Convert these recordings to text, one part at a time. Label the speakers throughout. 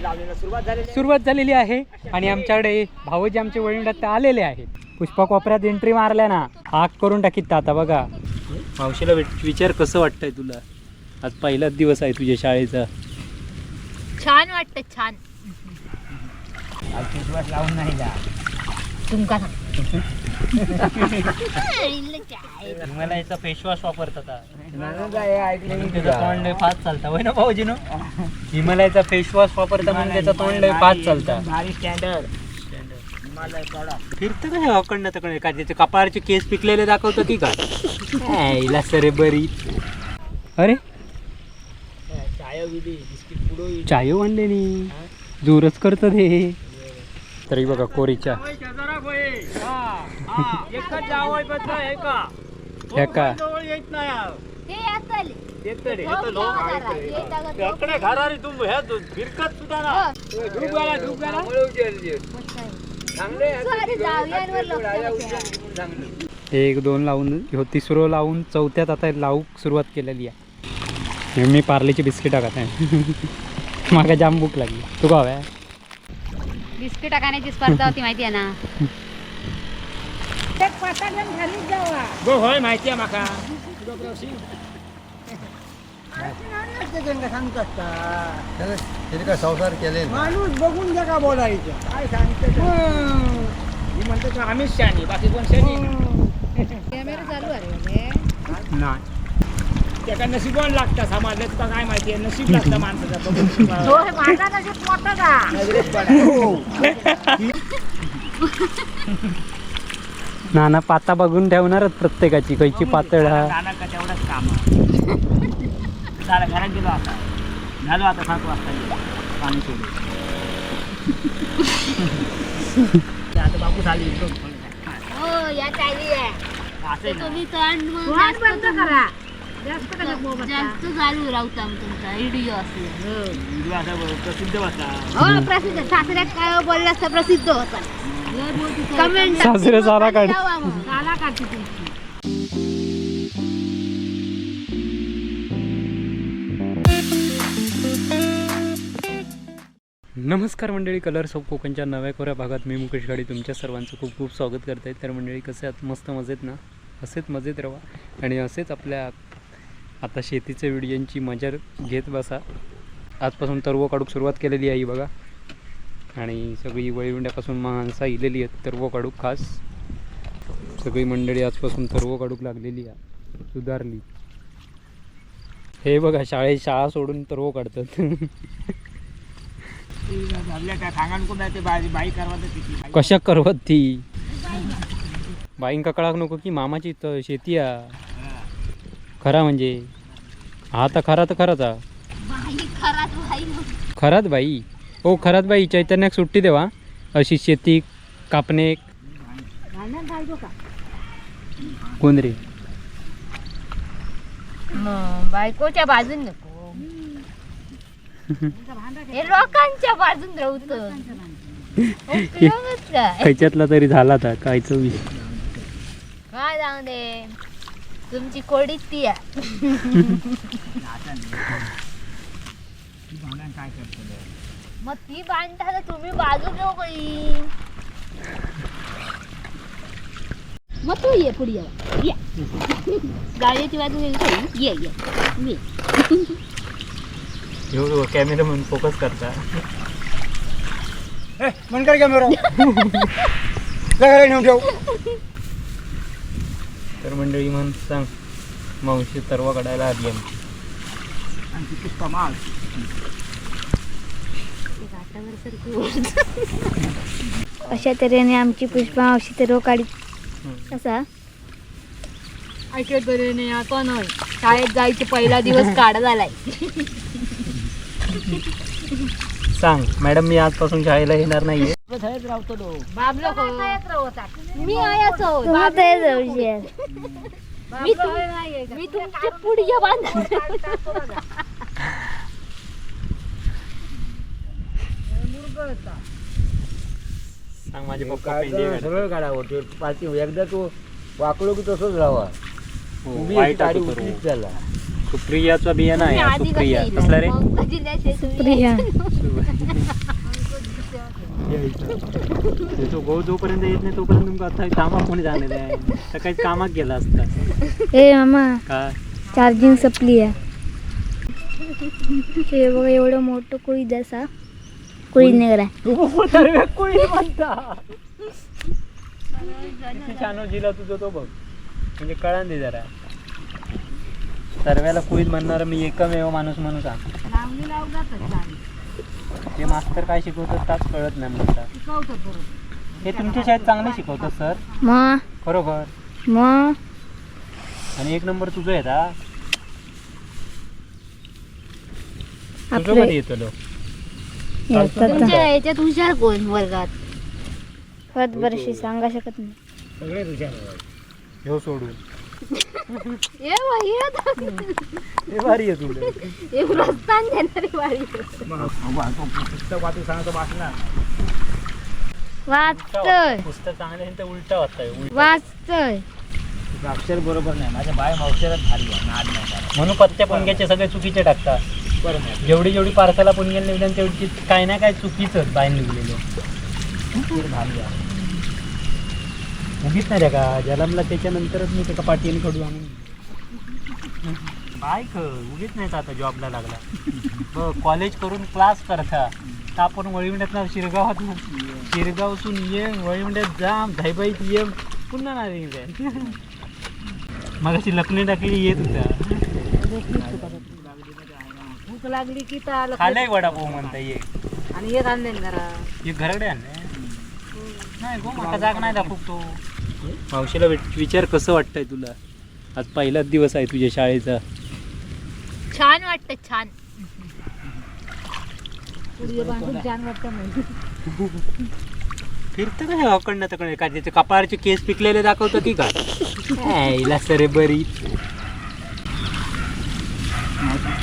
Speaker 1: सुरुवात झालेली आहे आणि आमच्याकडे भाऊजी आमचे वळींडात आलेले आहेत. पुष्पा कोपऱ्यात एंट्री मारल्या ना हाक करून टाकीत आता बघा. मावशीला विचार कसं वाटतंय तुला? आज पहिलाच दिवस आहे तुझ्या शाळेचा.
Speaker 2: छान वाटतं छान.
Speaker 1: आज विश्वास लावून नाही का
Speaker 2: तुमका
Speaker 1: मला याचा फेसवॉश वापरतात. त्याचा तोंड लय फास्ट चालता होय ना भाऊजी नो. हिमालयाचा फेसवॉश वापरता म्हणून त्याचा तोंड लय फास्ट चालता. फिरतं का हे अकडनं तकडे का त्याचे कपाळाचे केस पिकलेले दाखवतं की का सरे बरी. अरे चाय आणले नी जोरच करत हे. तरी बघा कोरीच्या एक दोन लावून तिसरं लावून चौथ्यात आता लावूक सुरुवात केलेली आहे. मी पार्लेची बिस्किट टाकत आहे. मागा जाम भूक लागली. तू का हव्या?
Speaker 2: बिस्किट टाकण्याची स्पर्धा होती माहिती आहे ना.
Speaker 1: होय माहिती आहे माका.
Speaker 3: संसार केले
Speaker 1: माणूस बघून द्या का बोलायचं काय सांगतो. मी म्हणतो आम्हीच शानी बाकी कोण शानी
Speaker 2: कॅमेरा चालू आहे
Speaker 1: नाही. त्याला नशीबवान लागतं समाजात का काय माहिती आहे. नशीब लागतं माणसाचं. नाना पाता बघून ठेवणारच प्रत्येकाची कैची पातळ. तेवढंच काम घरात गेलो आता झालो. आता 7 वाजता पाणी सोडून आता बापू आली.
Speaker 2: तुम्ही बंद करा. जास्त चालू राहता तुमचा व्हिडिओ असेल.
Speaker 1: प्रसिद्ध होता.
Speaker 2: हो प्रसिद्ध. सासऱ्यात काय बोलला असता प्रसिद्ध होता. कमेंट
Speaker 1: सासरे सारा काढ
Speaker 2: सारा काढते तुमची.
Speaker 1: नमस्कार मंडळी, कलर्स ऑफ कोकणच्या नव्या कोऱ्या भागात मी मुकेश गाडी तुमच्या सर्वांचं खूप खूप स्वागत करत आहे. तर मंडळी कसे आहात? मस्त मजेत ना? असेच मजेत राहा आणि असेच आपल्या आता शेतीच्या व्हिडिओंची मजा घेत बसा. आजपासून तरव काढूक सुरुवात केलेली आहे बघा. आणि सगळी वळीवंड्यापासून माणसं इलेली आहेत तरव काढूक. खास सगळी मंडळी आजपासून तरव काढूक लागलेली आहे. सुधारली. हे बघा शाळा सोडून तरव काढतात. कशा करवत ती बाईंका कळाक नको की मामाची शेती आहे. खरा म्हणजे हा तर खराच खरात बाई. हो खरात बाई. चैतन्याक सुट्टी देवा अशी शेती कापणे. कोण रे?
Speaker 2: बायकोच्या बाजून नको. हे लोकांच्या बाजून राहतो.
Speaker 1: खयच्यातला तरी झाला था कायचं विषय
Speaker 2: काय जाऊ दे. तुमची कोडीच ती आहे. मग ती बांधता तर तुम्ही बाजू घेऊ बाई. मग तू ये पुढे ये. गाडीची बाजू ये ये.
Speaker 1: कॅमेरा म्हणून फोकस करता.
Speaker 3: मन काय कॅमेरा ठेव.
Speaker 1: तर मंडळी म्हण सांग मावशी तरवा काढायला आली आमची पुष्पा माल.
Speaker 2: अशा तऱ्हेने आमची पुष्पा मावशी तरव काढी. कसा अशा तऱ्हेने आता नाही शाळेत जायचे पहिला दिवस काढा झालाय.
Speaker 1: सांग मॅडम मी आजपासून शाळेला येणार नाहीये.
Speaker 2: मी तुमच्या पुढे बांध.
Speaker 1: सांग माझे पप्पा
Speaker 3: सरळ काढावं. पाठी एकदा तो वाकडो की तसंच राहावा.
Speaker 1: वाईट
Speaker 3: गाडी उठलीच त्याला.
Speaker 1: सुप्रियाचा बियाणा आहे हा,
Speaker 2: आधी
Speaker 1: सुप्रिया
Speaker 2: कसं
Speaker 1: कसला रे
Speaker 2: येईल? कधी द्यायचे तुम्ही?
Speaker 1: तो गहू जोपर्यंत येत नाही तोपर्यंत तुमका आता कामाक कोणी जाणार आहे सकाळी कामाक गेला असता
Speaker 2: ए मामा
Speaker 1: का
Speaker 2: चार्जिंग संपली आहे. हे बघा एवढं मोठं कुळी जसा कुळी निघाला.
Speaker 1: छान जिला तुझं तो बघ म्हणजे कळा दे जरा सर्व्याला कुळीत म्हणणार मी एकमेव माणूस म्हणून सांग. ते मास्तर काय शिकवतात ताच कळत नाही म्हणतात. हे तुमच्या शाळेत चांगले शिकवतात सर
Speaker 2: मग
Speaker 1: खरोखर
Speaker 2: मग
Speaker 1: आणि एक नंबर तुझं आहे हा तुझं
Speaker 2: आपलं
Speaker 1: कधी येतो
Speaker 2: तुमच्या याच्यात हुशार कोण वर्गात खत बरशी सांगा शकत नाही.
Speaker 3: सगळे तुझ्या
Speaker 1: ह्यो सोडून
Speaker 2: ये बाई, ये आता.
Speaker 1: हे भारी आहे तुला
Speaker 2: हे प्रस्थान देणारी बाई.
Speaker 3: पुस्तक वाचू सांगतो वाचणार
Speaker 2: वाचतोय
Speaker 1: पुस्तक चांगले तर उलटा वाचताय
Speaker 2: वाचतोय.
Speaker 3: तुझं अक्षर बरोबर नाही माझ्या बाय अक्षरात भारी आहे नाद नाही त्याला.
Speaker 1: म्हणून पत्त्या पुणग्याचे सगळे चुकीचे टाकतात.
Speaker 3: बरं नाही
Speaker 1: जेवढी पार्सला पुणग्याला निघल्या तेवढी काय ना काय चुकीचं बाहेर निघलेलं
Speaker 3: अक्षर भारी आहे.
Speaker 1: उगीच नाही रे का जलमला त्याच्यानंतरच मी त्याच्या पाठीने कडू आणून बायक उगीच नाही तर आता जॉबला लागला बघ कॉलेज करून क्लास करता तर आपण वळीवंड्यात ना शिरगावातून ये वळीवंड्यात जा धाईबाईत ये पुन्हा नाही मग अशी लखनी टाकली येत होत्या
Speaker 2: भूक लागली की
Speaker 1: खाल्लाय वडापाव म्हणता ये
Speaker 2: आणि हे आणले जरा
Speaker 1: हे घरडे आणले नाही गो माका जाग नाही दाखवतो. मावशीला विचार कसं वाटतंय तुला आज पहिलाच दिवस आहे तुझ्या शाळेचा.
Speaker 2: छान वाटतं छान. छान वाटतं
Speaker 1: फिरतं का हकडनं तकडे का त्याचे कपाळाचे केस पिकलेले दाखवतं की का हिला सरे बरी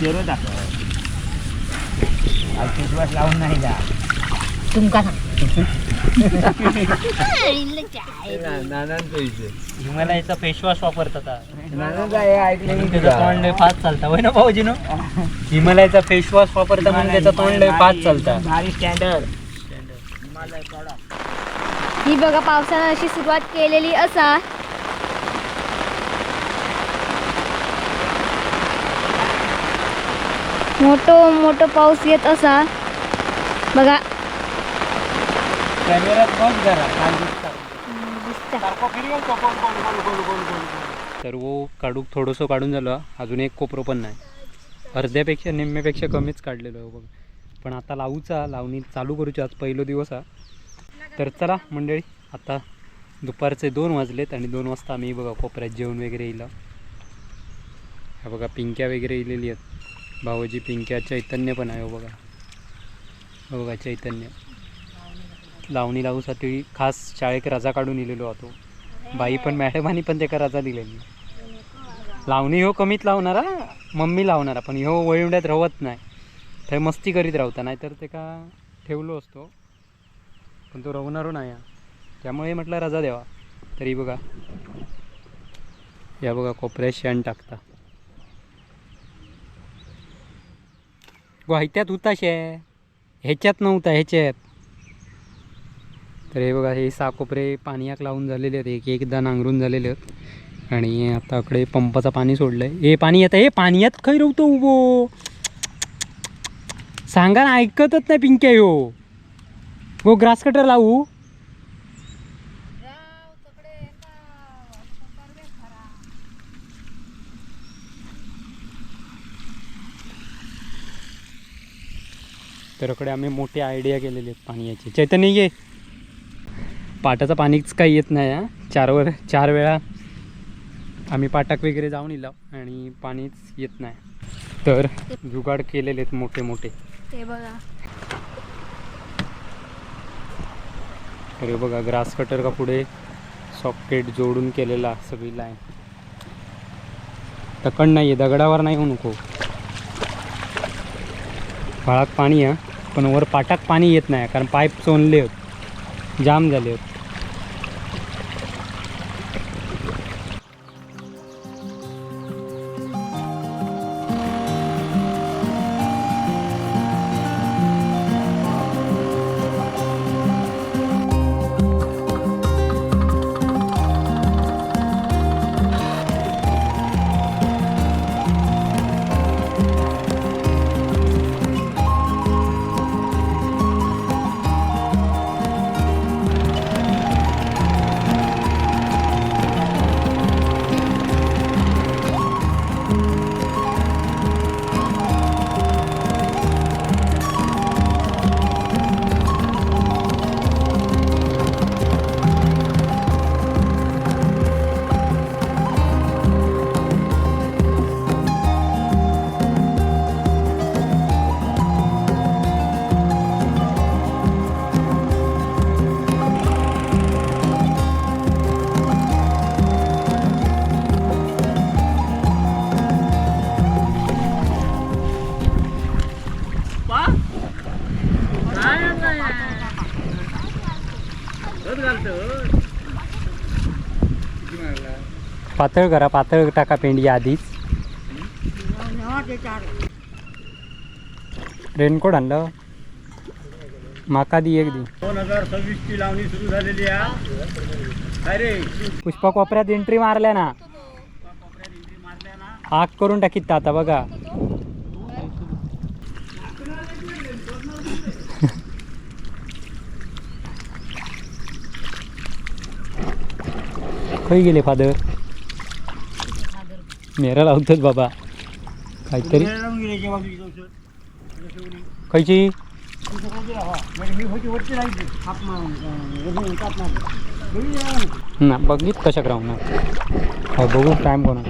Speaker 3: चेहरा दाखव आज विश्वास लावून नाही जा
Speaker 2: तुमका
Speaker 1: हिमालयाचा फेस वॉश वापरतात
Speaker 3: ऐकलं
Speaker 1: त्याचं तोंड लय फास्ट चालतं होय ना भाऊजी नो हिमालयाचा फेस वॉश वापरता म्हणून त्याचं तोंड लय फास्ट चालतं.
Speaker 3: भारी स्टँडर्ड
Speaker 2: ही बघा पावसानं अशी सुरुवात केलेली असा मोठं पाऊस येत असा बघा.
Speaker 1: कॅमेऱ्यात बघ जरा तर वो काढूक थोडंसं काढून झालं अजून एक कोपरं पण नाही अर्ध्यापेक्षा निम्म्यापेक्षा कमीच काढलेलं आहे बघ. पण आता लावणी चालू करूची आज पहिलो दिवस हा. तर चला मंडळी आता दुपारचे 2 वाजलेत आणि 2 वाजता आम्ही बघा कोपऱ्यात जेवण वगैरे येईल. हा बघा पिंक्या वगैरे येलेली आहेत भाऊजी पिंक्या चैतन्य पण आहे बघा. हो बघा चैतन्य लावणी लावूसाठी खास शाळेक रजा काढून इलेलो होतो. बाई पण मॅडमानी पण त्याका रजा दिलेली. लावणी हो कमीत लावणारा मम्मी लावणारा पण ह्यो वळवड्यात राहत नाही थंय मस्ती करीत राहता नाहीतर ते का ठेवलो असतो पण तो रवणारो नाही त्यामुळे म्हटलं रजा द्यावा. तरी बघा या बघा कोपऱ्यात शेण टाकता ह्याच्यात होता ह्याच्यात नव्हता ह्याच्यात. तर हे बघा हे 6 कोपरे पाण्याक लावून झालेले आहेत एकदा नांगरून झालेले आहेत आणि आता इकडे पंपाचं पाणी सोडलं आहे. हे पाणी येतं हे पाण्यात खै रवतो उभो सांगा ना ऐकतच नाही पिंक्या हो ग्रास कटर लावू तर इकडे आम्ही मोठी आयडिया केलेली आहेत पाण्याची. चैतन्य ये पाटाचं पाणीच काही येत नाही हा 4 वेळा आम्ही पाटाक वगैरे जाऊन इला आणि पाणीच येत नाही. तर जुगाड केलेले आहेत मोठे
Speaker 2: ते बघा.
Speaker 1: अरे बघा ग्रास कटर का पुढे सॉकेट जोडून केलेला सगळी लाईन तकड नाही आहे दगडावर नाही होऊ नको. फळाक पाणी आहे पण वर पाटाक पाणी येत नाही कारण पाईप चोनले आहेत जाम झाले आहेत. पातळ करा, पातळ टाका पेंडी आधीच. रेनकोट आणलं माका दी एक दी.
Speaker 3: 2026 ची लावणी सुरू झालेली आहे. अरे
Speaker 1: पुष्पा कोपऱ्यात एंट्री मारल्या ना, आग करून टाकीत आता बघा. खय गेले फादर? मेरा लावतात बाबा काहीतरी. खयची ना बघित कशा राहू ना बघू टाइम कोणा.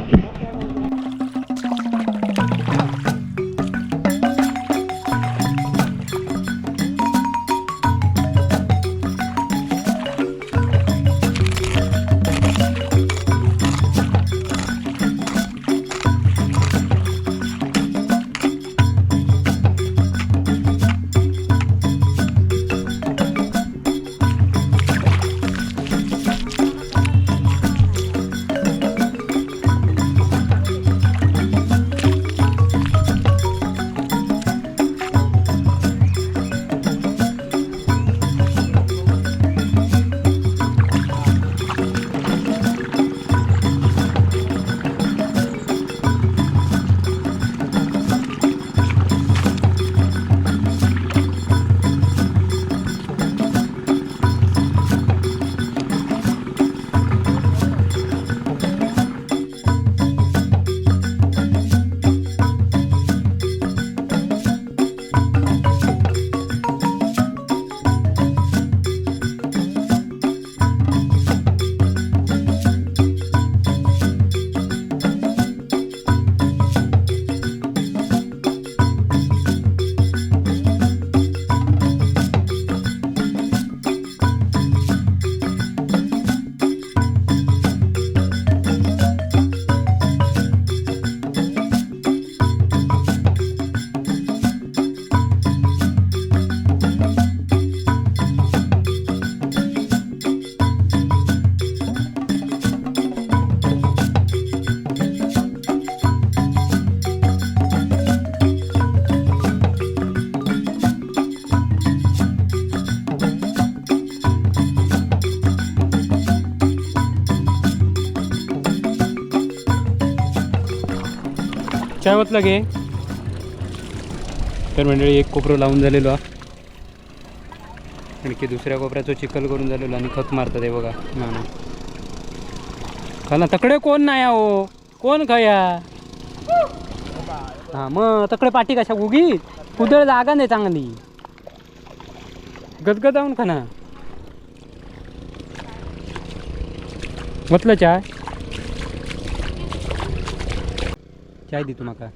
Speaker 1: काय होतलं गे? तर मंडळी एक कोपरं लावून झालेलो आणखी दुसऱ्या कोपऱ्याचं चिखल करून झालेलो आणि खत मारतात हे बघा. ना खाना तकडे कोण नाही हो, कोण खया? हा मग तकडे पाठी कशा उगी कुदळ जागा नाही चांगली गदगदावून खाना. म्हटलं चाय चाय दी तुम्हाला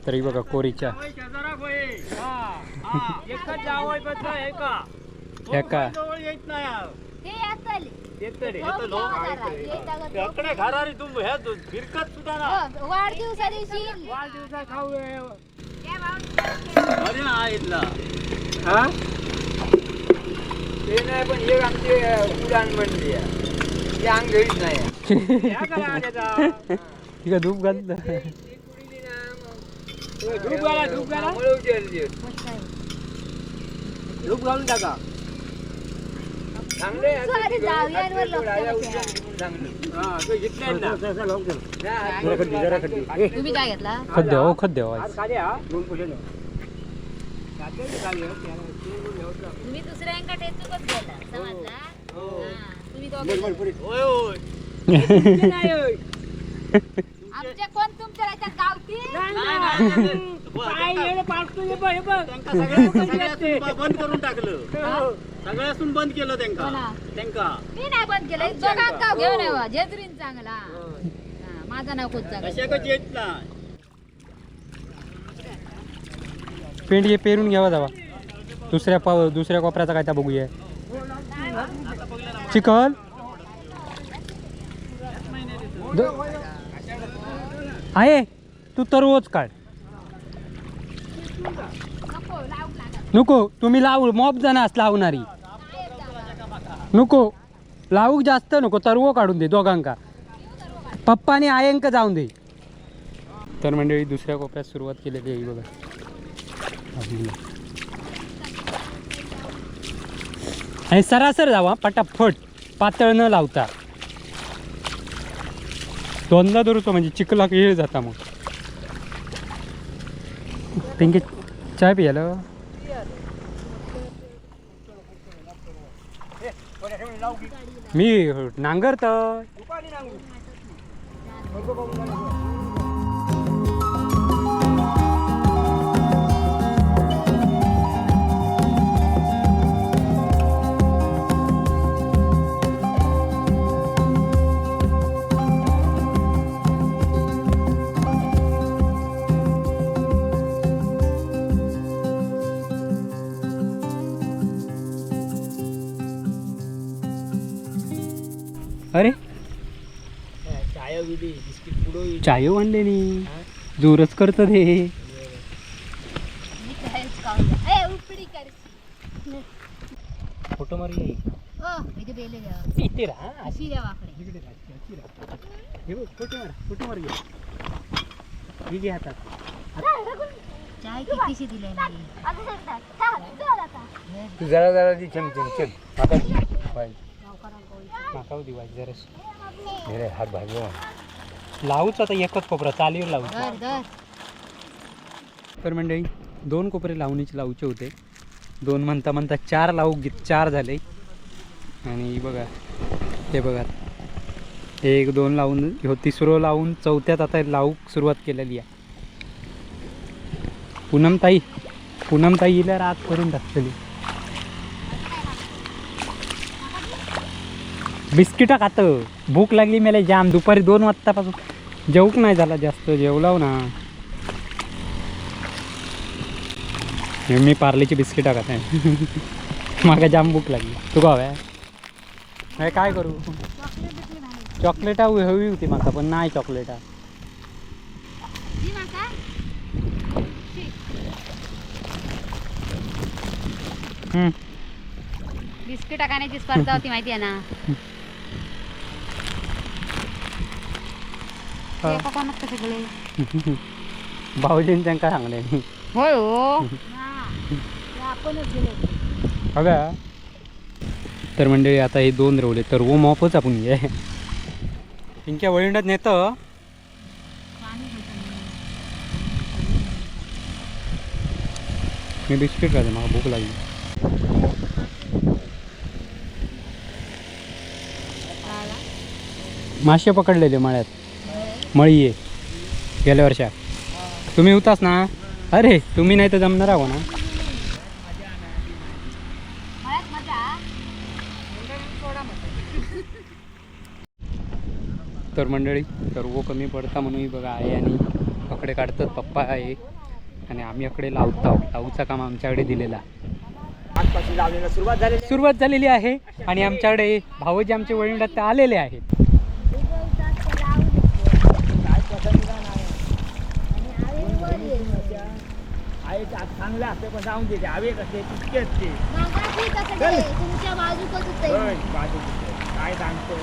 Speaker 1: तरी बघा कोरीच्या एका
Speaker 2: वाढदिवसा दिवशी
Speaker 3: ते नाही पण एक आमचे उडान म्हणली ती अंग घरीच नाही.
Speaker 1: ठीक आहे धूप घाल
Speaker 3: धूप घालून टाका चांगले
Speaker 2: तुम्ही काय घेतला?
Speaker 1: खत द्या हो खत द्या
Speaker 2: तुम्ही दुसऱ्यांका टेचूकच गेला समजला. तुम्ही आमच्या कोण तुमच्या याच्यात गावती
Speaker 3: बंद करून टाकलं सगळ्यासून बंद केलं त्यांका
Speaker 2: मी नाही बंद केलं. दोघांत गाव घेऊन यावं जेजुरीन चांगला माझा नाव खूप चांगला.
Speaker 1: पेंड हे पेरून घ्यावा जावा दुसऱ्या कोपऱ्याचा काय त्या बघूया. चिखल आहे तू तरवच काढ नको तुम्ही लावू मॉप जणास लावणारी नको लावूक जास्त नको तरवो काढून दे दोघांका पप्पा आणि आयंक जाऊन दे. तर मंडळी दुसऱ्या कोपऱ्यात सुरुवात केलेली आहे बघा. आणि सरासर जावा पटापट पातळ न लावता दोनदा धरतो म्हणजे चिखला येळ जाता. मग पिंकी चाय पियाला मी नांगरत अरे चाय आणले नी जोरच करत हे फोटो मारी इथे राहा फोटो मार हातात
Speaker 2: चाय कितीशी दिले
Speaker 3: तू जरा जरा ती चमचम चल
Speaker 1: माका दिवाय जरा
Speaker 3: मेरे हात भागलो.
Speaker 1: लावूच आता एकच कोपरा चालीवर लावूच. तर मंडळी 2 कोपरे लावणीचे होते. 2 म्हणता म्हणता 4 चार झाले. आणि बघा ते बघा 1 2 लावून ह्यो तिसरं लावून चौथ्यात आता लावूक सुरुवात केलेली आहे. पूनमताईला रात करून टाकतली. बिस्किटा खात भूक लागली मला जाम. दुपारी 2 वाजतापासून जेवूक नाही झाला जास्त. जेवलाव ना मी पार्लेची बिस्किटा खात आहे. माका जाम भूक लागली. तू गाव काय करू चॉकलेटा हवी होती माका पण नाही चॉकलेटा.
Speaker 2: बिस्किट खाण्याची स्पर्धा होती माहिती आहे ना. सगळे
Speaker 1: भाऊजींनी त्यांना सांगले
Speaker 2: होय हो
Speaker 1: बघा. तर मंडळी आता हे 2 रवले तर वो मॉपच आपण घे त्यांच्या वळींडात नेतं. मी बिस्किट खाते मला भूक लागली. मासे पकडलेले मळ्यात मळी आहे गेल्या वर्षात. तुम्ही होतास ना. अरे तुम्ही नाही तर जमणार आहो ना. तर मंडळी सर्व कमी पडता म्हणून बघा आहे आणि पकडे काढतात पप्पा आहे आणि आम्ही अकडे लावूचा काम आमच्याकडे दिलेला. सुरुवात झालेली आहे आणि आमच्याकडे भाऊजी आमचे वळींडात ते आलेले आहेत.
Speaker 3: चांगले असते पण जाऊन देते हवे कसे तितके असते. बाजू काय सांगतो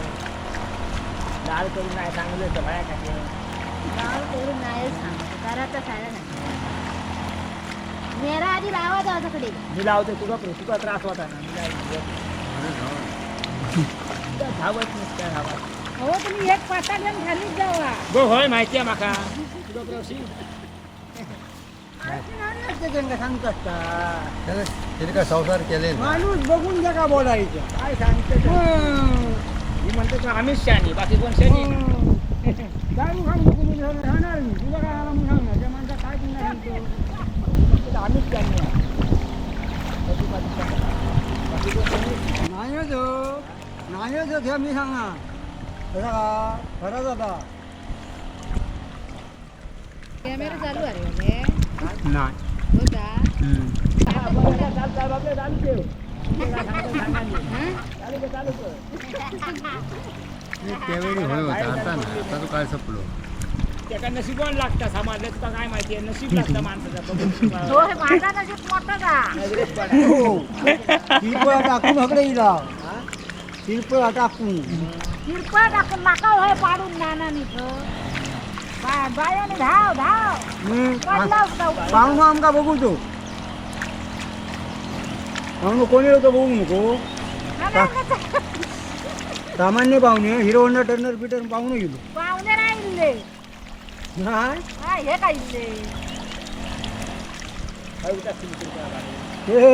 Speaker 3: लाल करून नाही चांगलं तर बाया कसे
Speaker 2: लाल करून नाही सांगतो घरात मेरा आधी लावा दादाकडे
Speaker 3: मी लावतो. तुला त्रास होता ना. धावत नसत्या धावत
Speaker 2: हो तुम्ही एक पाटा घेऊन खालीच जावा.
Speaker 3: गो होय माहिती आहे माका तुला सांगत असता संसार केले माणूस बघून घ्या का बोलायचं काय सांगते. मी म्हणतो का आम्हीच शानी बाकी कोण शानी दारू खाऊन तुम्ही राहणार मी तुला काय आला म्हणून सांगणार त्या माणसा काय पुन्हा सांगतो आम्हीच शानी नाही घ्या मी सांगा कसा का खरा जाता
Speaker 2: कॅमेरा चालू आहे
Speaker 1: नाही
Speaker 2: हो का.
Speaker 3: त्यावेळी होय होता आता ना आता तो काय सपलो त्याला नशीबवान लागतं समाजात तुका काय माहिती आहे नशीब लागतं माणसाचं
Speaker 2: होय, माझा नशीब मोठा का
Speaker 3: तिरपळ टाकून हकडे इला तिरपळ टाकून
Speaker 2: किरपा टाकून माका होय पाडून नानानी बायाने धाव धाव
Speaker 3: पाहुणं आमका बघू तो पाहुणं कोणी होतं बघू नको सामान्य पाहुणे हिरो होंडा टर्नर पीटर पाहुणे गेलो
Speaker 2: पाहुणे राहिले
Speaker 3: नाही
Speaker 2: हे काय इल्ले
Speaker 3: हे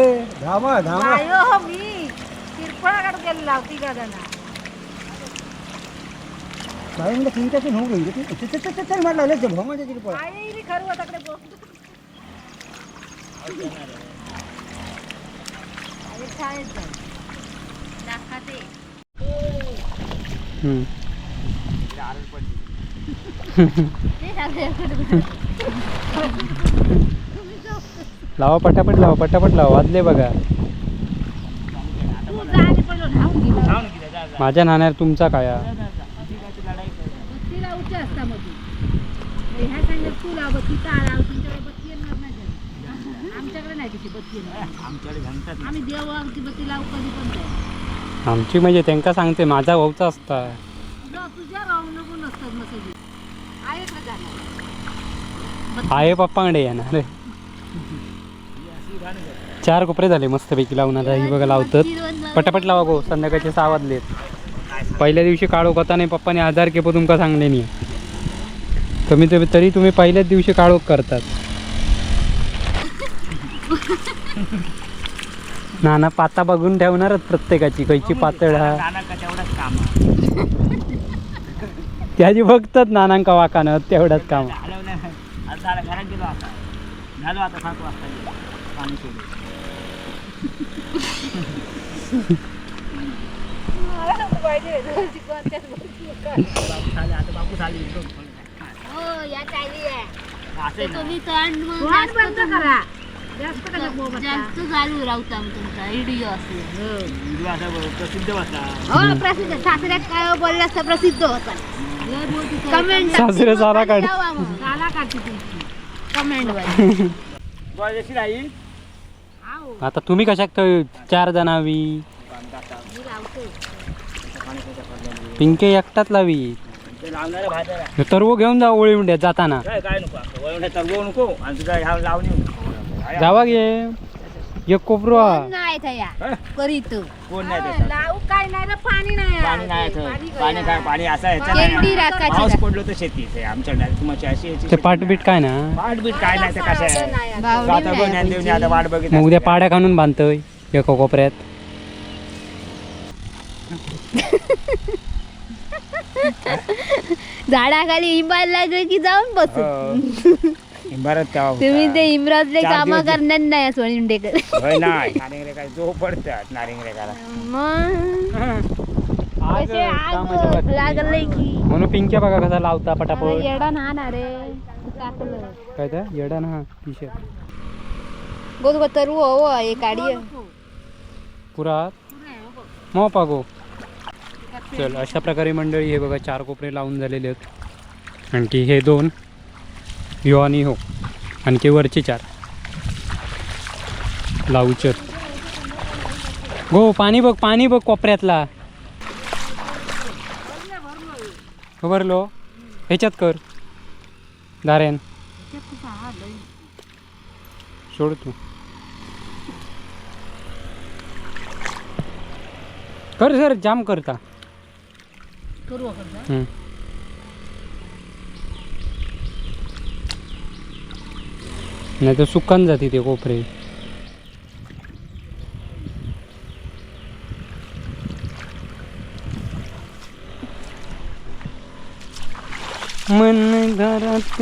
Speaker 3: धामा धामा
Speaker 2: बायो मी किरपळाकडे गेलो ती गादाना
Speaker 3: काय म्हणलं तुमच्याशी होऊ गई ते म्हटलं लय भमाच्या तिरपळ
Speaker 2: आई खरं होताकडे बोल शाळेत जाऊ दाखवते
Speaker 1: लावा पटापट लावा वाजले बघा. माझ्या नाण्यार तुमचा काया
Speaker 2: तिला उच्च असता मध्ये ह्या सांगत तू लाव बत्ती टाळा तुमच्याकडे बत्ती येणार नाही आमच्याकडे नाही तिची बत्ती येणार आम्ही देव आमची बत्ती लावू कधी पण जाऊ
Speaker 1: आमची म्हणजे त्यांका सांगते माझा भाऊचा असता
Speaker 2: तुझ्या राहून नको नसतात मग सगळी आहे का जाणार
Speaker 1: आहे पप्पाकडे येणार 4 कोपरे झाले मस्तपैकी लावून. आता ही बघा लावतात पटापट लावा गो संध्याकाळचे 6 वाजलेत. पहिल्या दिवशी काळोख होता नाही पप्पाने 1000 केपो तुमका सांगले नाही कमी तरी तुम्ही पहिल्याच दिवशी काळोख करतात. नाना पाता बघून ठेवणारच प्रत्येकाची कैची पातळ हा त्याची बघतात नानांका वाकानं तेवढाच काम.
Speaker 3: घरात गेलो आता झालो आता 7 वाजता पाणी सोडून बापू झाली
Speaker 2: जास्त चालू राहता तुमचा व्हिडिओ
Speaker 3: प्रसिद्ध होता
Speaker 2: प्रसिद्ध सासऱ्यात काय बोलला असं प्रसिद्ध होता कमेंट
Speaker 1: सासरे सारा काढ
Speaker 2: साला काढते तुमची कमेंट
Speaker 3: जशी राहील
Speaker 1: आता तुम्ही कशाक 4 जण हवी पिंके एकटाच लावी
Speaker 3: लावणारे भाज्या
Speaker 1: तरवो घेऊन जा ओळी म्हणतात जाताना
Speaker 3: काय नको वळवण्या तरवू नको आणि तुझा ह्या लावणी
Speaker 1: जावा गे एक कोपरो
Speaker 2: नाही थया करीत
Speaker 3: कोण नाही त्याच्यात.
Speaker 2: लावू काय नाही रे पाणी नाही
Speaker 3: पाणी नाही येत. पाणी काय पाणी असं ह्याचं
Speaker 2: केंडी
Speaker 3: नाही.
Speaker 2: राखायची
Speaker 3: पाऊस पडलो तर शेतीच आहे आमच्या तुमची अशी याची
Speaker 1: ते पाठबीट काय ना
Speaker 3: पाठबीट काय नाही तर कसं आहे आता बघ ज्ञान देऊन आता वाट बघित
Speaker 1: मग उद्या पाड्या खाणून बांधतोय एका कोपऱ्यात
Speaker 2: झाडाखाली इमाल लागले की जाऊन बसू
Speaker 3: बरं तेव्हा
Speaker 2: तुम्ही ते इम्राजले
Speaker 3: 4
Speaker 2: कामा
Speaker 3: दिवस
Speaker 2: करणार नाही सोनिंडेकर
Speaker 3: होय नाही नारिंगरे काय जो पडतात नारिंगरेकाला
Speaker 2: लागलंय की
Speaker 1: म्हणून पिंक्या बघा कसा लावता पटापट
Speaker 2: येडा ना रे टाकलं
Speaker 1: काय त्या येडा ना टी शर्ट
Speaker 2: गोद तरु हो हे काढी
Speaker 1: पुरा मग पागो. चल अशा प्रकारे मंडळी हे बघा 4 कोपरे लावून झालेले आहेत. आणखी हे 2 ह्यो आणि हो आणखी वरचे 4 लावूचर. गो पाणी बघ कोपऱ्यातला भरलो ह्याच्यात कर दारेन सोड तू कर सर जाम करता
Speaker 2: करू
Speaker 1: नाही तर सुकान जाते ते कोपरे. मन घरात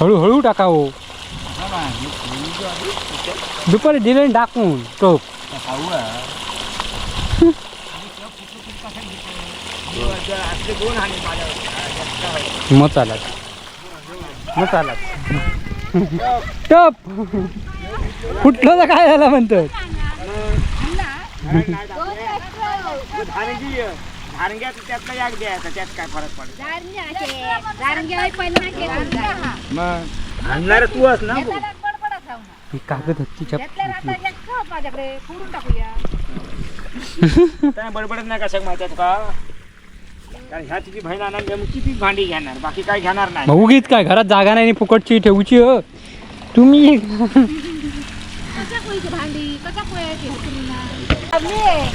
Speaker 1: हळूहळू टाकावं दुपारी दिले टाकून टोप मग चालत टप कुठलं तर काय झालं म्हणतो
Speaker 3: धारंग्यात त्यातला याक द्यायचा, त्यात काय फरक पडतो. मग आणणार तू अस ना.
Speaker 1: ही कागद हत्तीच्या
Speaker 2: माझ्याकडे फोडून टाकूया.
Speaker 3: काय बडबडत नाही कशाक माहिती आहे का? कारण ह्या तिची बहीण आणणार मग किती भांडी घेणार, बाकी काय घेणार नाही.
Speaker 1: भाऊ गीत काय घरात जागा नाही आणि फुकटची ठेवूची हो तुम्ही.
Speaker 2: कशा पोळीची भांडी कशा पोळ्याची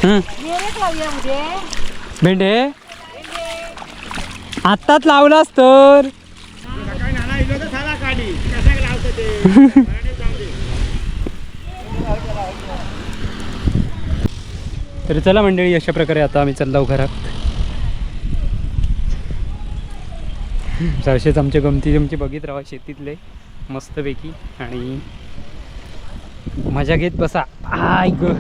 Speaker 1: हं. भेंडे आत्ताच लावलास तर
Speaker 3: सकाळी नाना इलो तर झाला काढी कशाक लावतं ते.
Speaker 1: तर चला मंडळी, अशा प्रकारे आता आम्ही चाललो घरात. असेच आमच्या गमती बघित राहा शेतीतले मस्तपैकी आणि मजा घेत बसा. आय ग